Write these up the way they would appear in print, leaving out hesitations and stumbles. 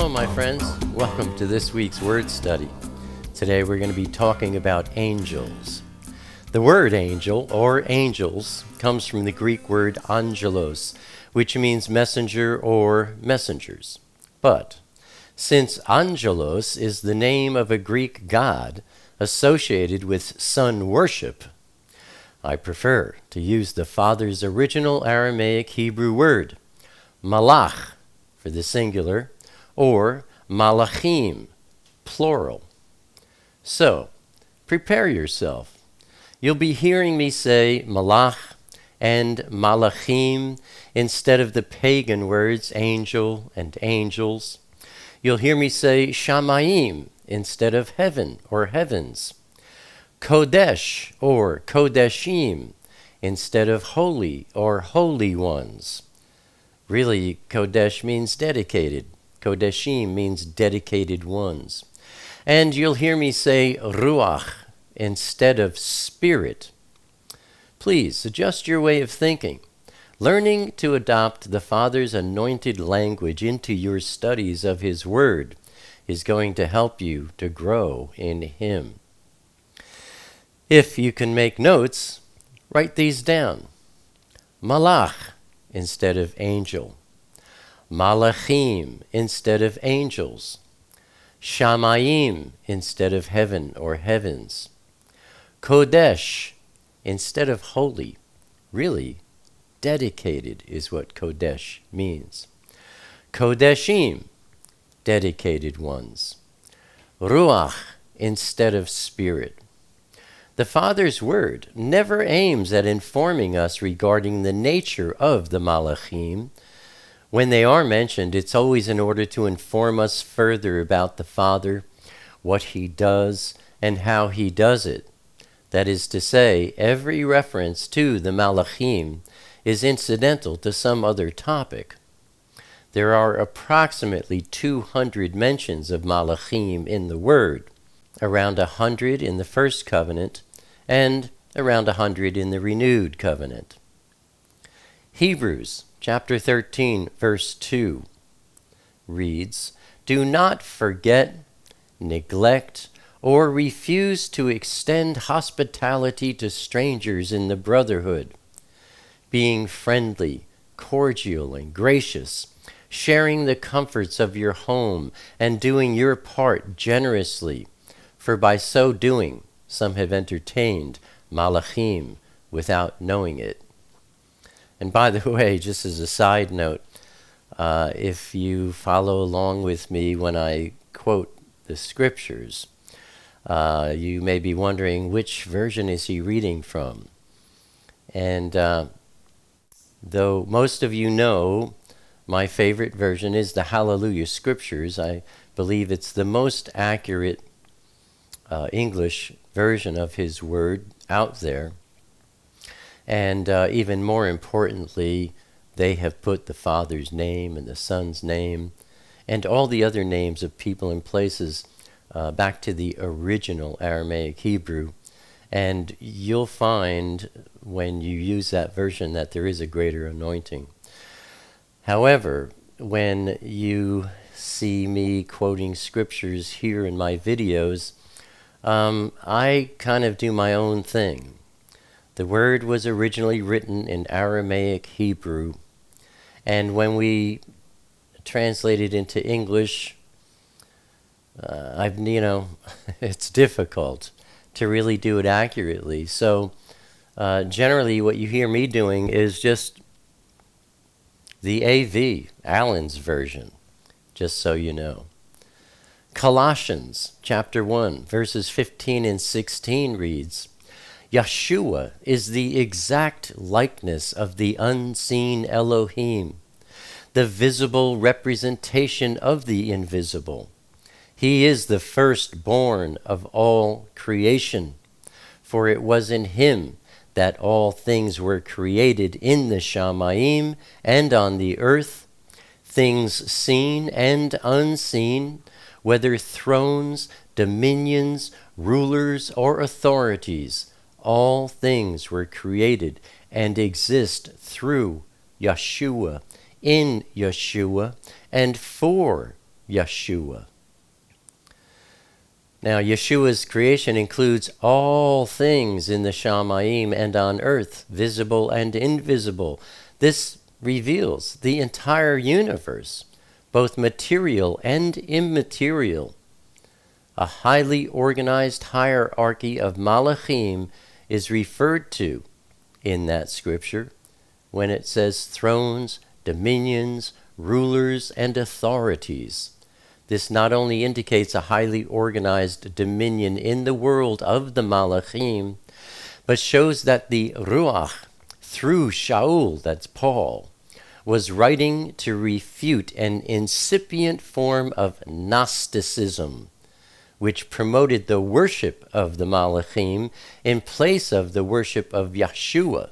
Hello, my friends. Welcome to this week's Word Study. Today we're going to be talking about angels. The word angel, or angels, comes from the Greek word angelos, which means messenger or messengers. But since angelos is the name of a Greek god associated with sun worship, I prefer to use the Father's original Aramaic Hebrew word, malach, for the singular, or malachim, plural. So, prepare yourself. You'll be hearing me say malach and malachim instead of the pagan words angel and angels. You'll hear me say shamayim instead of heaven or heavens. Qodesh or Qodeshim instead of holy or holy ones. Really, Qodesh means dedicated. Qodeshim means dedicated ones. And you'll hear me say ruach instead of spirit. Please adjust your way of thinking. Learning to adopt the Father's anointed language into your studies of His Word is going to help you to grow in Him. If you can make notes, write these down. Malach instead of angel. Malachim instead of angels. Shamayim instead of heaven or heavens. Qodesh instead of holy. Really, dedicated is what Qodesh means. Qodeshim, dedicated ones. Ruach instead of spirit. The Father's Word never aims at informing us regarding the nature of the malachim. When they are mentioned, it's always in order to inform us further about the Father, what He does, and how He does it. That is to say, every reference to the malachim is incidental to some other topic. There are approximately 200 mentions of malachim in the Word, around 100 in the First Covenant, and around 100 in the Renewed Covenant. Hebrews chapter 13, verse 2 reads, "Do not forget, neglect, or refuse to extend hospitality to strangers in the brotherhood, being friendly, cordial, and gracious, sharing the comforts of your home, and doing your part generously, for by so doing, some have entertained malachim without knowing it." And by the way, just as a side note, if you follow along with me when I quote the scriptures, you may be wondering which version is he reading from. And though most of you know my favorite version is the HalleluYah Scriptures, I believe it's the most accurate English version of His Word out there. And even more importantly, they have put the Father's name and the Son's name and all the other names of people and places back to the original Aramaic Hebrew. And you'll find when you use that version that there is a greater anointing. However, when you see me quoting scriptures here in my videos, I kind of do my own thing. The word was originally written in Aramaic Hebrew, and when we translate it into English, it's difficult to really do it accurately. So generally what you hear me doing is just the AV, Allen's version, just so you know. Colossians chapter 1, verses 15 and 16 reads, "Yeshua is the exact likeness of the unseen Elohim, the visible representation of the invisible. He is the firstborn of all creation, for it was in Him that all things were created in the Shamayim and on the earth, things seen and unseen, whether thrones, dominions, rulers, or authorities. All things were created and exist through Yeshua, in Yeshua, and for Yeshua. Now, Yeshua's creation includes all things in the Shamayim and on earth, visible and invisible. This reveals the entire universe, both material and immaterial. A highly organized hierarchy of malachim is referred to in that scripture when it says thrones, dominions, rulers, and authorities. This not only indicates a highly organized dominion in the world of the malachim, but shows that the Ruach, through Shaul, that's Paul, was writing to refute an incipient form of Gnosticism, which promoted the worship of the malachim in place of the worship of Yeshua.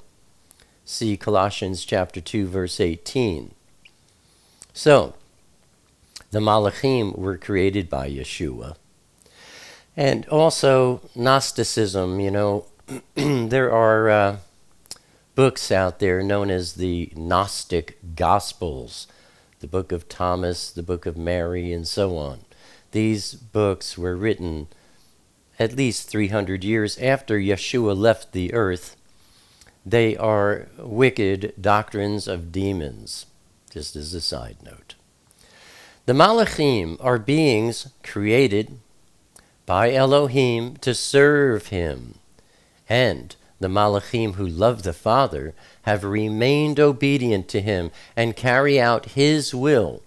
See Colossians chapter 2, verse 18. So, the malachim were created by Yeshua. And also, Gnosticism, there are books out there known as the Gnostic Gospels, the book of Thomas, the book of Mary, and so on. These books were written at least 300 years after Yeshua left the earth. They are wicked doctrines of demons, just as a side note. The malachim are beings created by Elohim to serve him, and the malachim who love the Father have remained obedient to him and carry out his will,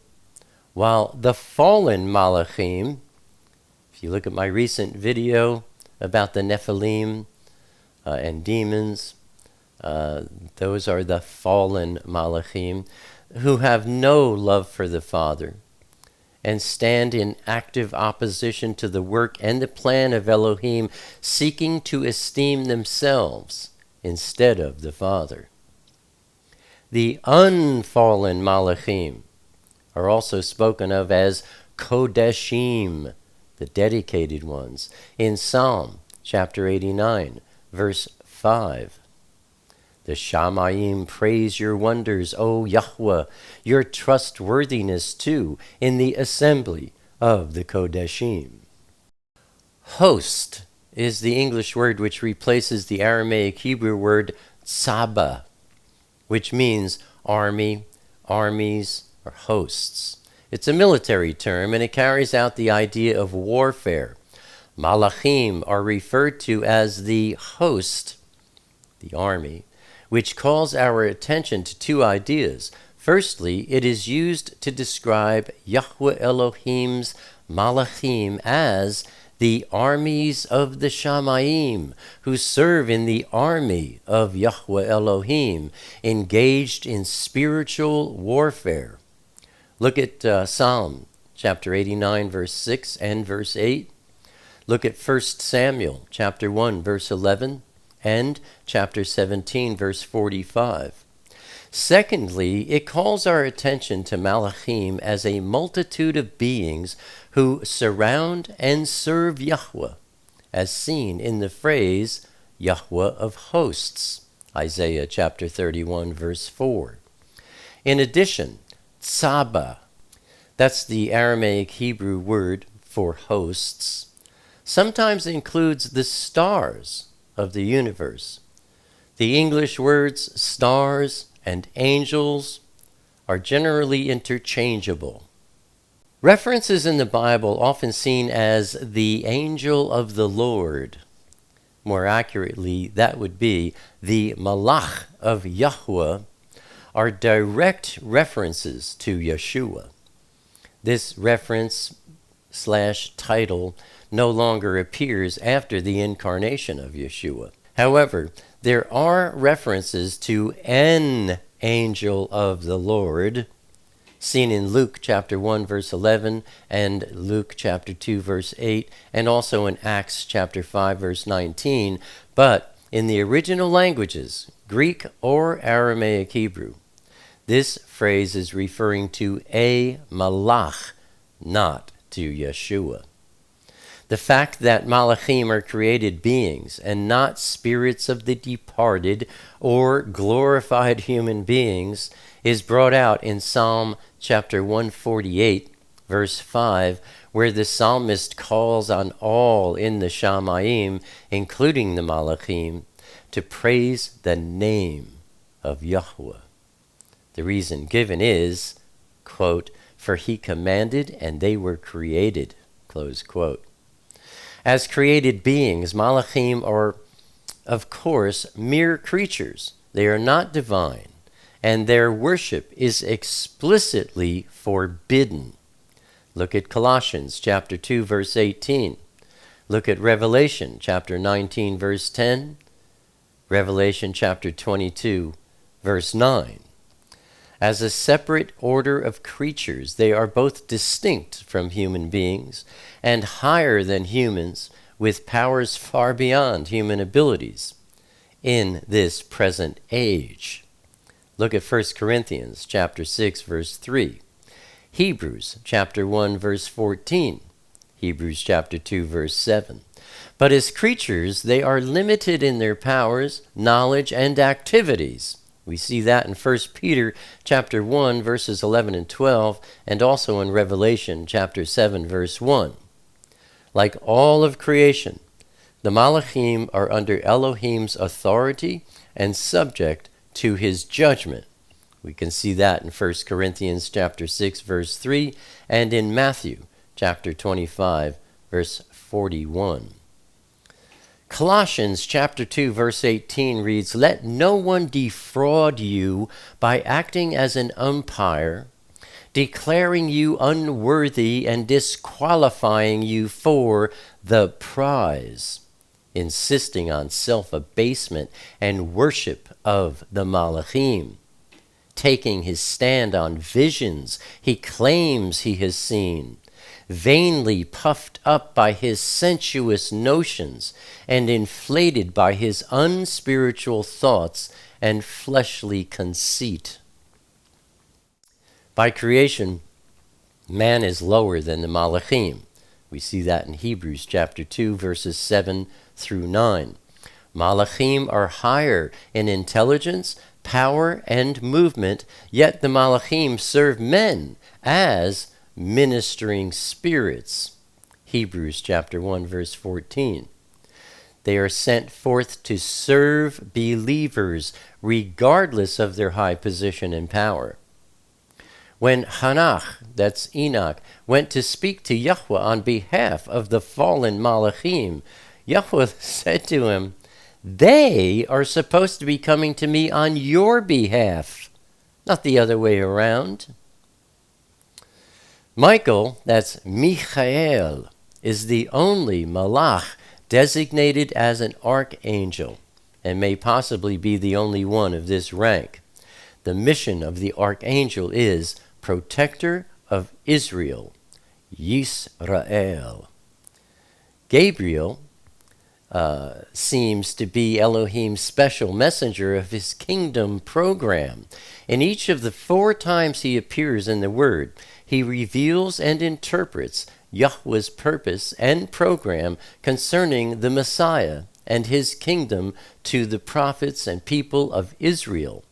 while the fallen malachim, if you look at my recent video about the Nephilim and demons, those are the fallen malachim who have no love for the Father and stand in active opposition to the work and the plan of Elohim, seeking to esteem themselves instead of the Father. The unfallen malachim are also spoken of as Qodeshim, the dedicated ones, in Psalm chapter 89, verse 5. The Shamayim praise your wonders, O Yahweh, your trustworthiness too in the assembly of the Qodeshim. Host is the English word which replaces the Aramaic Hebrew word tzaba, which means army, armies, or hosts. It's a military term, and it carries out the idea of warfare. Malachim are referred to as the host, the army, which calls our attention to two ideas. Firstly, it is used to describe Yahweh Elohim's malachim as the armies of the Shamayim, who serve in the army of Yahweh Elohim, engaged in spiritual warfare. Look at Psalm chapter 89, verse 6 and verse 8. Look at 1 Samuel chapter 1, verse 11. And chapter 17, verse 45. Secondly, it calls our attention to malachim as a multitude of beings who surround and serve Yahweh, as seen in the phrase Yahweh of hosts, Isaiah chapter 31, verse 4. In addition, tzaba, that's the Aramaic Hebrew word for hosts, sometimes includes the stars of the universe. The English words stars and angels are generally interchangeable. References in the Bible often seen as the angel of the Lord. More accurately, that would be the malach of Yahweh, are direct references to Yeshua. This reference / title no longer appears after the incarnation of Yeshua. However, there are references to an angel of the Lord, seen in Luke chapter 1, verse 11, and Luke chapter 2, verse 8, and also in Acts chapter 5, verse 19. But in the original languages, Greek or Aramaic Hebrew, this phrase is referring to a malach, not to Yeshua. The fact that malachim are created beings and not spirits of the departed or glorified human beings is brought out in Psalm chapter 148, verse 5, where the psalmist calls on all in the Shamayim, including the malachim, to praise the name of Yahweh. The reason given is, quote, "For he commanded and they were created," close quote. As created beings, malachim are, of course, mere creatures. They are not divine, and their worship is explicitly forbidden. Look at Colossians chapter 2, verse 18. Look at Revelation chapter 19, verse 10. Revelation chapter 22, verse 9. As a separate order of creatures, they are both distinct from human beings and higher than humans, with powers far beyond human abilities in this present age. Look at 1 Corinthians chapter 6, verse 3. Hebrews chapter 1, verse 14. Hebrews chapter 2, verse 7. But as creatures, they are limited in their powers, knowledge, and activities. We see that in 1 Peter chapter 1, verses 11 and 12, and also in Revelation chapter 7, verse 1. Like all of creation, the malachim are under Elohim's authority and subject to his judgment. We can see that in 1 Corinthians chapter 6, verse 3, and in Matthew chapter 25, verse 41. Colossians chapter 2, verse 18 reads, "Let no one defraud you by acting as an umpire, declaring you unworthy and disqualifying you for the prize," insisting on self-abasement and worship of the malachim. Taking his stand on visions he claims he has seen, vainly puffed up by his sensuous notions and inflated by his unspiritual thoughts and fleshly conceit. By creation, man is lower than the malachim. We see that in Hebrews chapter 2, verses 7 through 9. Malachim are higher in intelligence, power, and movement, yet the malachim serve men as ministering spirits. Hebrews chapter 1, verse 14. They are sent forth to serve believers regardless of their high position and power. When Hanach, that's Enoch, went to speak to Yahweh on behalf of the fallen malachim, Yahweh said to him, "They are supposed to be coming to me on your behalf, not the other way around." Michael, that's Michael, is the only malach designated as an archangel, and may possibly be the only one of this rank. The mission of the archangel is protector of Israel, Yisrael. Gabriel seems to be Elohim's special messenger of his kingdom program. In each of the 4 times he appears in the Word, he reveals and interprets Yahweh's purpose and program concerning the Messiah and his kingdom to the prophets and people of Israel.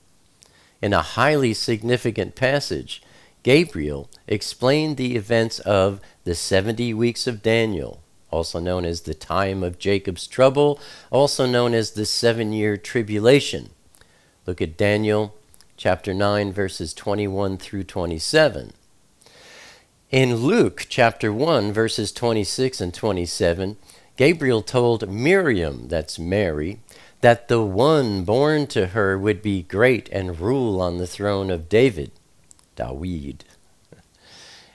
In a highly significant passage, Gabriel explained the events of the 70 weeks of Daniel, also known as the time of Jacob's trouble, also known as the 7-year tribulation. Look at Daniel chapter 9, verses 21 through 27. In Luke chapter 1, verses 26 and 27, Gabriel told Miriam, that's Mary, that the one born to her would be great and rule on the throne of David, Dawid.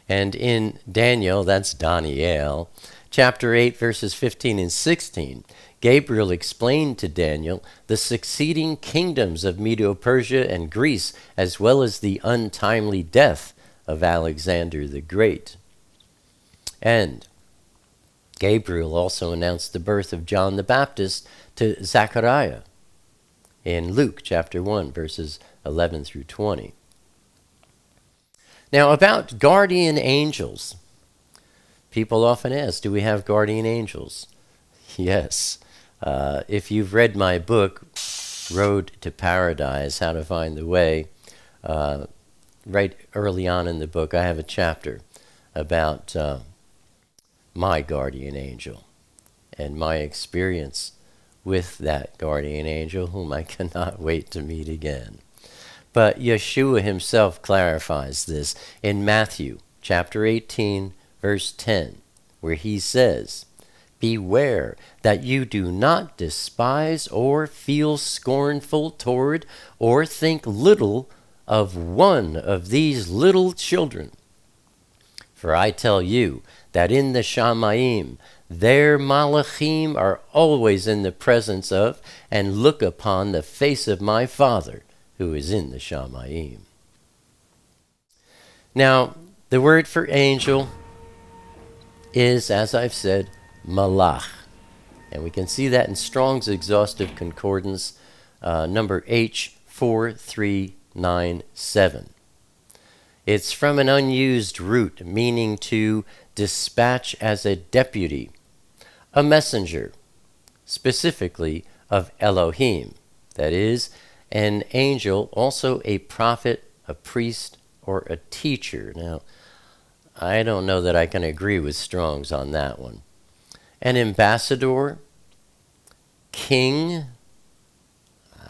And in Daniel, that's Daniel, chapter 8, verses 15 and 16, Gabriel explained to Daniel the succeeding kingdoms of Medo-Persia and Greece, as well as the untimely death of Alexander the Great. And Gabriel also announced the birth of John the Baptist to Zechariah in Luke chapter 1, verses 11 through 20. Now, about guardian angels. People often ask, do we have guardian angels? Yes. If you've read my book, Road to Paradise, How to Find the Way, right early on in the book, I have a chapter about my guardian angel and my experience with that guardian angel, whom I cannot wait to meet again. But Yeshua himself clarifies this in Matthew chapter 18, verse 10, where he says, "Beware that you do not despise or feel scornful toward or think little of one of these little children. For I tell you that in the Shamayim, their malachim are always in the presence of and look upon the face of my Father who is in the Shamayim." Now, the word for angel is, as I've said, malach. And we can see that in Strong's Exhaustive Concordance, number H4397. It's from an unused root meaning to dispatch as a deputy, a messenger, specifically of Elohim, that is, an angel, also a prophet, a priest, or a teacher. Now, I don't know that I can agree with Strong's on that one. An ambassador, king,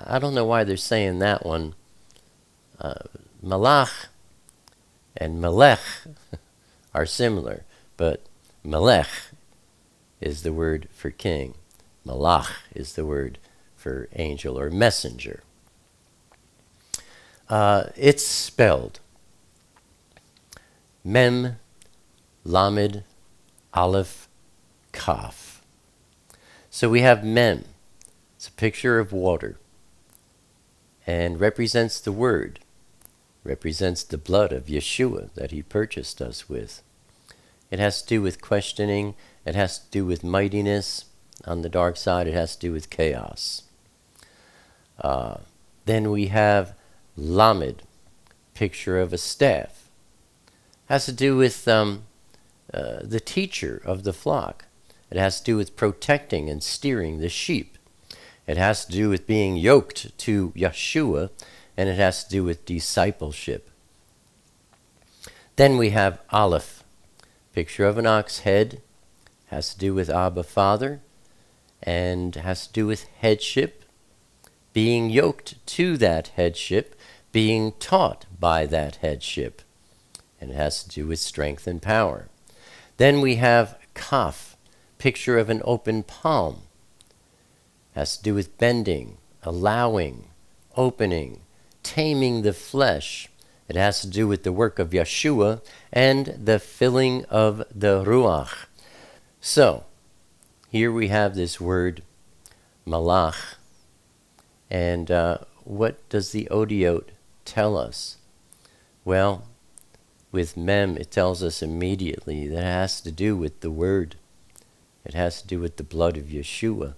I don't know why they're saying that one. Malach and melech are similar, but melech is the word for king. Malach is the word for angel or messenger. It's spelled Mem, Lamed, Aleph, Kaf. So we have Mem. It's a picture of water and represents the word, represents the blood of Yeshua that he purchased us with. It has to do with questioning. It has to do with mightiness. On the dark side, it has to do with chaos. Then we have Lamed, picture of a staff. Has to do with the teacher of the flock. It has to do with protecting and steering the sheep. It has to do with being yoked to Yeshua, and it has to do with discipleship. Then we have Aleph, picture of an ox head. Has to do with Abba Father, and has to do with headship, being yoked to that headship, being taught by that headship. And it has to do with strength and power. Then we have Kaf, picture of an open palm. Has to do with bending, allowing, opening, taming the flesh. It has to do with the work of Yeshua and the filling of the Ruach. So, here we have this word, malach. And what does the Odiot tell us? Well, with Mem, it tells us immediately that it has to do with the word. It has to do with the blood of Yeshua.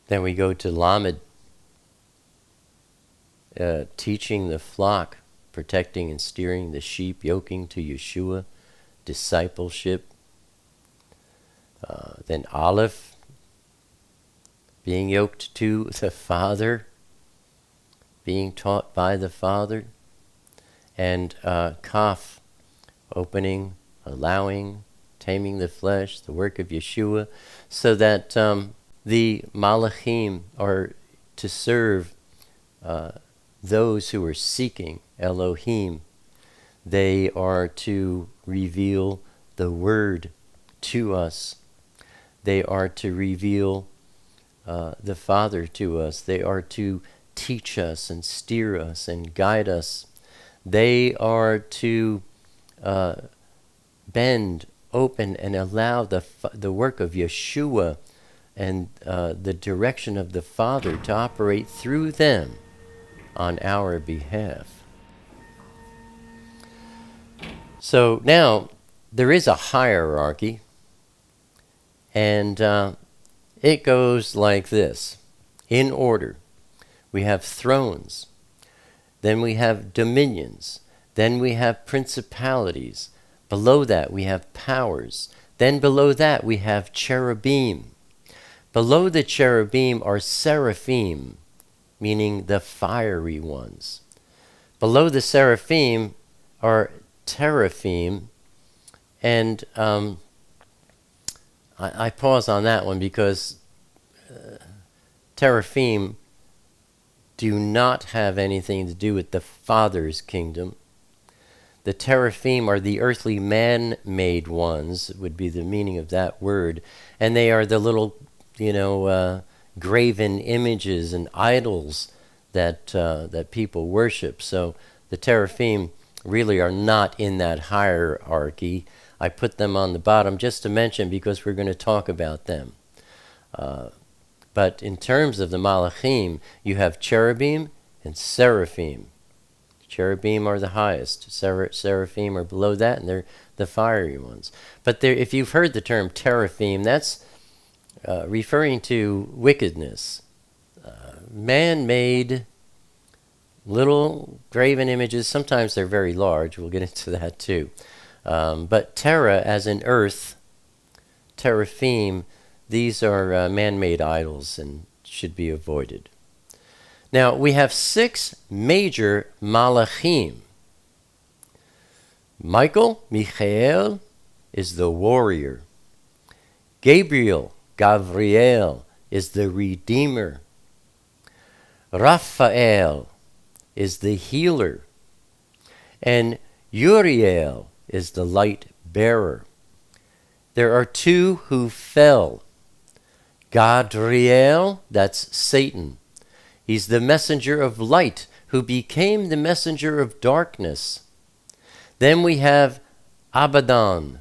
Then we go to Lamed, teaching the flock, protecting and steering the sheep, yoking to Yeshua, discipleship. Then Aleph, being yoked to the Father, being taught by the Father. And Kaf, opening, allowing, taming the flesh, the work of Yeshua, so that the malachim are to serve those who are seeking Elohim. They are to reveal the word to us. They are to reveal the Father to us. They are to teach us and steer us and guide us. They are to bend, open, and allow the work of Yeshua and the direction of the Father to operate through them on our behalf. So now, there is a hierarchy, and it goes like this, in order. We have thrones, then we have dominions, then we have principalities. Below that we have powers. Then below that we have cherubim. Below the cherubim are seraphim, meaning the fiery ones. Below the seraphim are teraphim, And I pause on that one because TERAPHIM do not have anything to do with the Father's kingdom. The TERAPHIM are the earthly man-made ones, would be the meaning of that word. And they are the little, graven images and idols that people worship. So the TERAPHIM really are not in that hierarchy. I put them on the bottom just to mention because we're going to talk about them. But in terms of the malachim, you have cherubim and seraphim. Cherubim are the highest. Seraphim are below that, and they're the fiery ones. But if you've heard the term teraphim, that's referring to wickedness. Man-made little graven images. Sometimes they're very large. We'll get into that too. But terra, as in earth, teraphim, these are man-made idols and should be avoided. Now, we have 6 major malachim. Michael, is the warrior. Gabriel, is the redeemer. Raphael is the healer. And Uriel is the light bearer. There are 2 who fell. Gadriel, that's Satan. He's the messenger of light who became the messenger of darkness. Then we have Abaddon,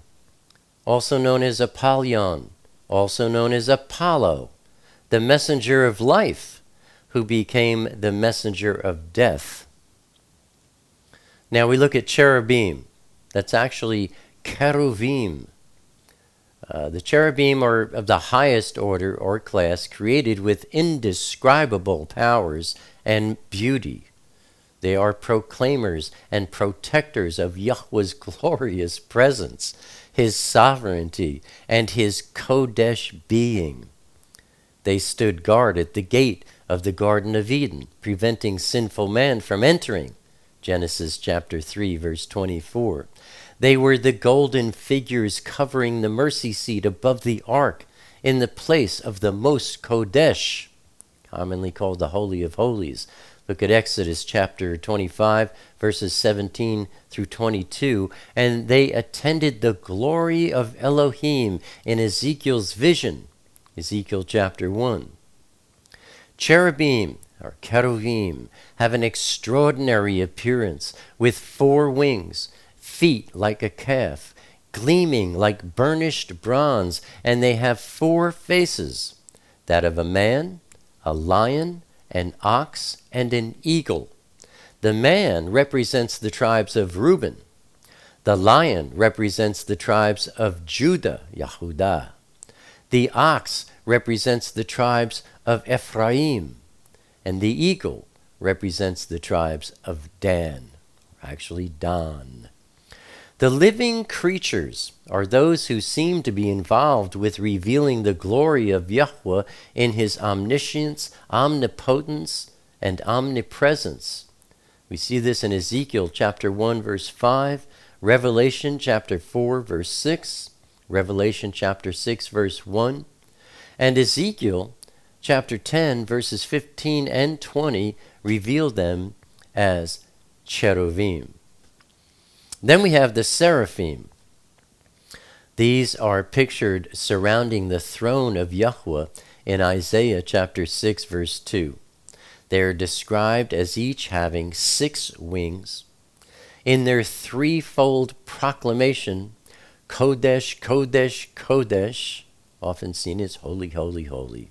also known as Apollyon, also known as Apollo, the messenger of life who became the messenger of death. Now we look at cherubim. That's actually cherubim. The cherubim are of the highest order or class, created with indescribable powers and beauty. They are proclaimers and protectors of Yahweh's glorious presence, His sovereignty, and His Qodesh being. They stood guard at the gate of the Garden of Eden, preventing sinful man from entering. Genesis chapter 3, verse 24. They were the golden figures covering the mercy seat above the ark in the place of the most Qodesh, commonly called the Holy of Holies. Look at Exodus chapter 25, verses 17 through 22. And they attended the glory of Elohim in Ezekiel's vision, Ezekiel chapter 1. Cherubim, or cherubim, have an extraordinary appearance with 4 wings, feet like a calf, gleaming like burnished bronze, and they have 4 faces, that of a man, a lion, an ox, and an eagle. The man represents the tribes of Reuben. The lion represents the tribes of Judah, Yehudah. The ox represents the tribes of Ephraim, and the eagle represents the tribes of Dan, actually Dan. The living creatures are those who seem to be involved with revealing the glory of Yahweh in His omniscience, omnipotence, and omnipresence. We see this in Ezekiel chapter 1, verse 5, Revelation chapter 4, verse 6, Revelation chapter 6, verse 1, and Ezekiel chapter 10, verses 15 and 20 reveal them as cherubim. Then we have the seraphim. These are pictured surrounding the throne of Yahweh in Isaiah chapter 6, verse 2. They are described as each having 6 wings. In their threefold proclamation, Qodesh, Qodesh, Qodesh, often seen as holy, holy, holy.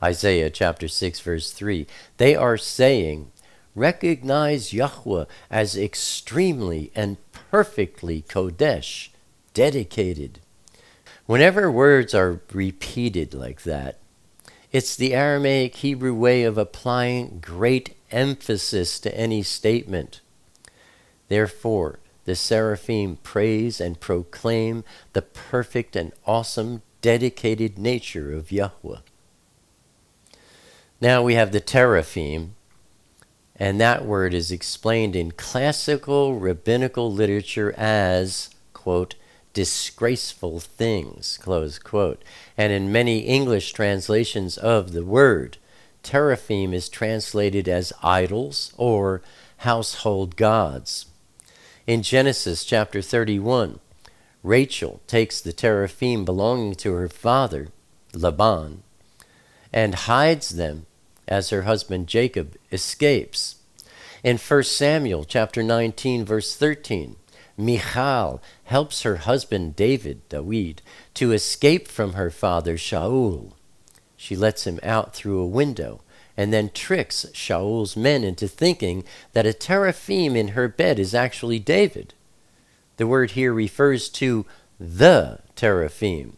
Isaiah chapter 6, verse 3. They are saying, recognize Yahweh as extremely and perfectly Qodesh, dedicated. Whenever words are repeated like that, it's the Aramaic Hebrew way of applying great emphasis to any statement. Therefore, the seraphim praise and proclaim the perfect and awesome, dedicated nature of Yahweh. Now we have the teraphim, and that word is explained in classical rabbinical literature as, quote, disgraceful things, close quote. And in many English translations of the word, teraphim is translated as idols or household gods. In Genesis chapter 31, Rachel takes the teraphim belonging to her father, Laban, and hides them as her husband Jacob escapes. In 1 Samuel chapter 19, verse 13, Michal helps her husband David, to escape from her father Shaul. She lets him out through a window and then tricks Shaul's men into thinking that a teraphim in her bed is actually David. The word here refers to the teraphim,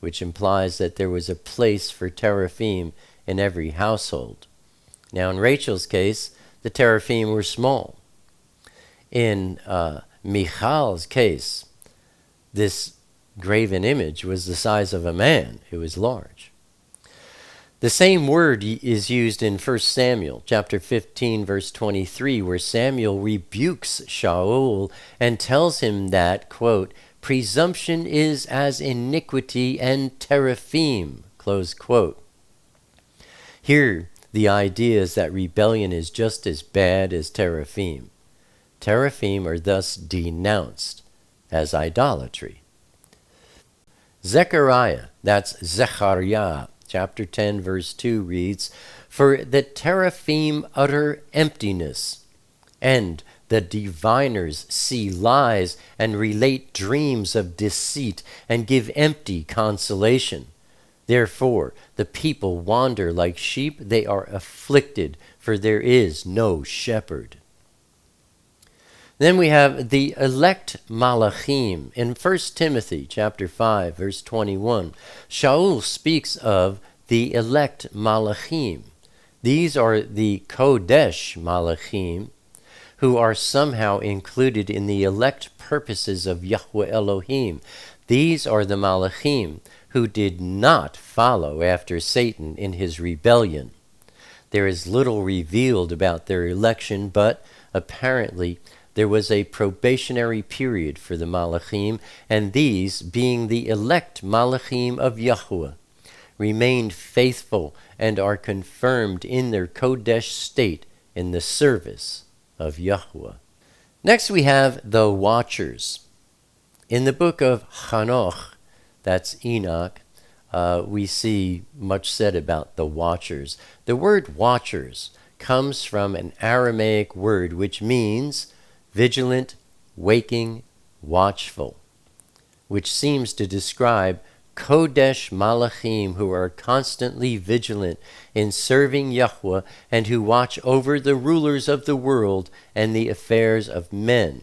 which implies that there was a place for teraphim in every household. Now, in Rachel's case, the teraphim were small. In Michal's case, this graven image was the size of a man. It was large. The same word is used in 1 Samuel chapter 15, verse 23, where Samuel rebukes Shaul and tells him that, quote, presumption is as iniquity and teraphim, close quote. Here, the idea is that rebellion is just as bad as teraphim. Teraphim are thus denounced as idolatry. Zechariah, that's Zechariah, chapter 10, verse 2 reads, for the teraphim utter emptiness, and the diviners see lies and relate dreams of deceit and give empty consolation. Therefore, the people wander like sheep. They are afflicted, for there is no shepherd. Then we have the elect malachim. In 1 Timothy chapter 5, verse 21, Shaul speaks of the elect malachim. These are the Qodesh malachim, who are somehow included in the elect purposes of Yahweh Elohim. These are the malachim who did not follow after Satan in his rebellion. There is little revealed about their election, but apparently there was a probationary period for the malachim, and these, being the elect malachim of Yahweh, remained faithful and are confirmed in their Qodesh state in the service of Yahweh. Next we have the watchers. In the book of Hanoch, that's Enoch, we see much said about the watchers. The word watchers comes from an Aramaic word which means vigilant, waking, watchful, which seems to describe Qodesh malachim who are constantly vigilant in serving Yahweh and who watch over the rulers of the world and the affairs of men.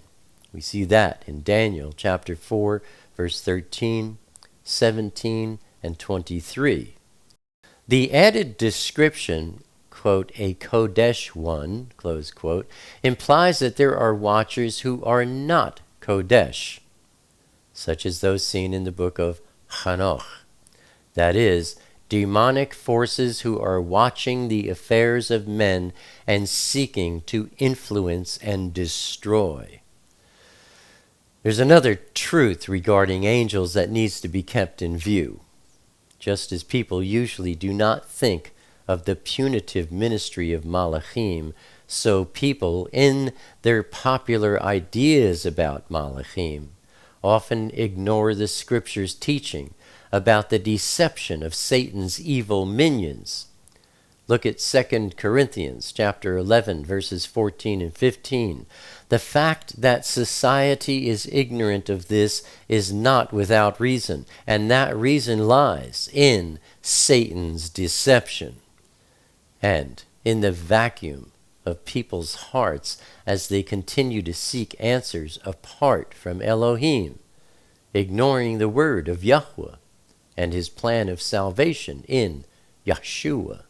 We see that in Daniel chapter 4, verse 13, 17, and 23. The added description, quote, a Qodesh one, close quote, implies that there are watchers who are not Qodesh, such as those seen in the book of Hanoch. That is, demonic forces who are watching the affairs of men and seeking to influence and destroy. There's another truth regarding angels that needs to be kept in view. Just as people usually do not think of the punitive ministry of malachim, so people, in their popular ideas about malachim, often ignore the Scripture's teaching about the deception of Satan's evil minions. Look at 2 Corinthians chapter 11, verses 14 and 15. The fact that society is ignorant of this is not without reason, and that reason lies in Satan's deception and in the vacuum of people's hearts as they continue to seek answers apart from Elohim, ignoring the word of Yahweh and his plan of salvation in Yeshua.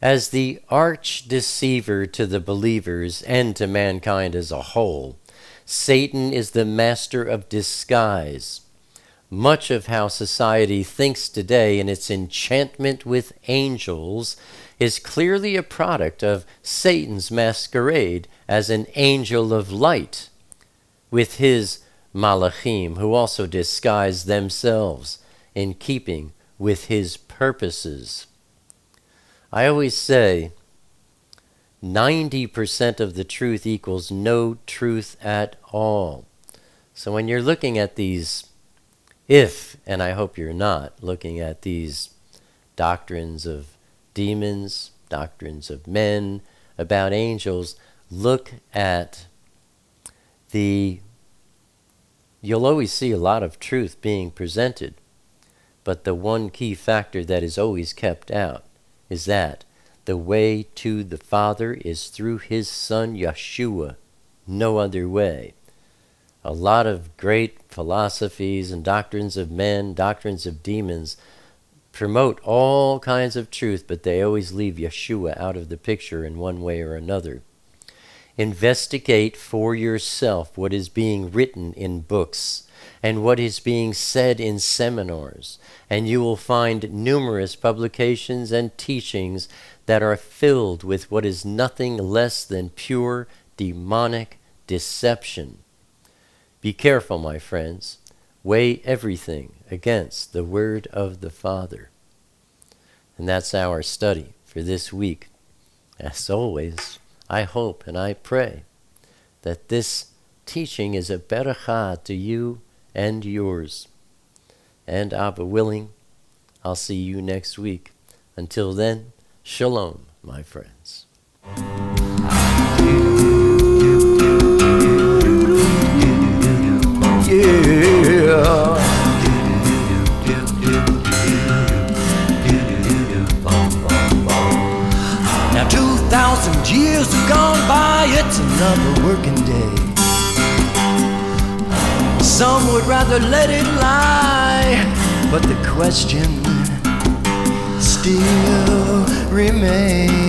As the arch-deceiver to the believers and to mankind as a whole, Satan is the master of disguise. Much of how society thinks today in its enchantment with angels is clearly a product of Satan's masquerade as an angel of light, with his malachim, who also disguise themselves in keeping with his purposes. I always say 90% of the truth equals no truth at all. So when you're looking at these, and I hope you're not, looking at these doctrines of demons, doctrines of men, about angels, look at you'll always see a lot of truth being presented, but the one key factor that is always kept out is that the way to the Father is through his Son, Yeshua, no other way. A lot of great philosophies and doctrines of men, doctrines of demons, promote all kinds of truth, but they always leave Yeshua out of the picture in one way or another. Investigate for yourself what is being written in books and what is being said in seminars, and you will find numerous publications and teachings that are filled with what is nothing less than pure demonic deception. Be careful, my friends. Weigh everything against the word of the Father. And that's our study for this week. As always, I hope and I pray that this teaching is a beracha to you and yours. And Abba willing, I'll see you next week. Until then, shalom, my friends. Yeah. Now 2,000 years have gone by, it's another working day. Some would rather let it lie, but the question still remains.